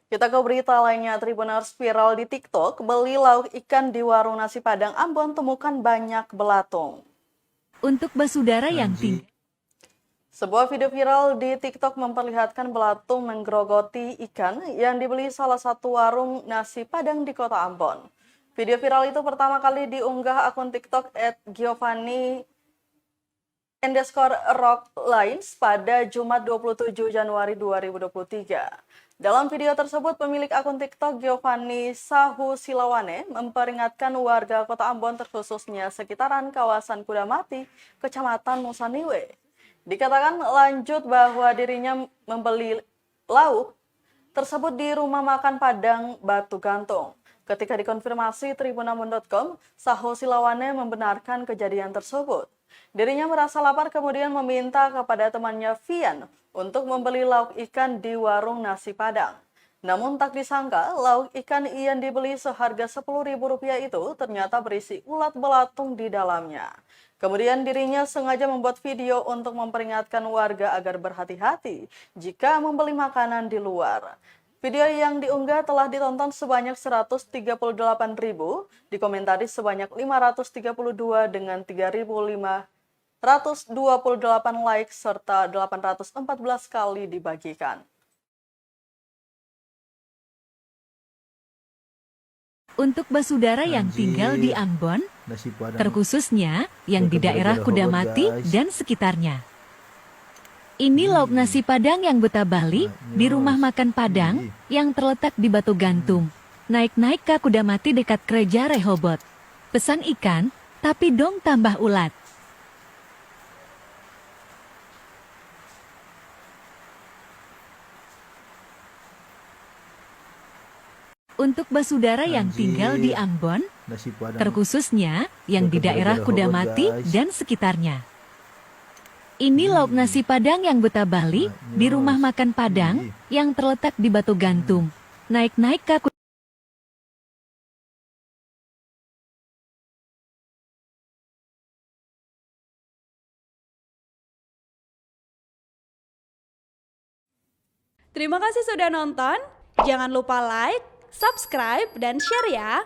Kita ke berita lainnya, Tribuners viral di TikTok, beli lauk ikan di warung nasi Padang Ambon temukan banyak belatung. Untuk basudara yang tinggi. Sebuah video viral di TikTok memperlihatkan belatung menggerogoti ikan yang dibeli salah satu warung nasi Padang di kota Ambon. Video viral itu pertama kali diunggah akun TikTok @giovanni_rocklines pada Jumat 27 Januari 2023. Dalam video tersebut, pemilik akun TikTok Giovanni Sahu Silawane memperingatkan warga kota Ambon terkhususnya sekitaran kawasan Kudamati, Kecamatan Musaniwe. Dikatakan lanjut bahwa dirinya membeli lauk tersebut di rumah makan Padang Batu Gantung. Ketika dikonfirmasi tribunambon.com, Saho Silawane membenarkan kejadian tersebut. Dirinya merasa lapar kemudian meminta kepada temannya Vian untuk membeli lauk ikan di warung nasi Padang. Namun tak disangka, lauk ikan yang dibeli seharga Rp10.000 itu ternyata berisi ulat belatung di dalamnya. Kemudian dirinya sengaja membuat video untuk memperingatkan warga agar berhati-hati jika membeli makanan di luar. Video yang diunggah telah ditonton sebanyak 138.000, dikomentari sebanyak 532 dengan 3.528 like serta 814 kali dibagikan. Untuk basudara yang tinggal di Ambon, terkhususnya yang di daerah Kudamati dan sekitarnya. Ini lauk nasi Padang yang Beta Bali di rumah makan Padang yang terletak di Batu Gantung. Naik-naik ke Kudamati dekat gereja Rehobot. Pesan ikan, tapi dong tambah ulat. Untuk basudara yang tinggal di Ambon, terkhususnya yang di daerah Kudamati dan sekitarnya. Ini lauk nasi Padang yang Beta Bali di rumah makan Padang yang terletak di Batu Gantung. Naik-naik ke Terima kasih sudah nonton. Jangan lupa like, subscribe, dan share ya.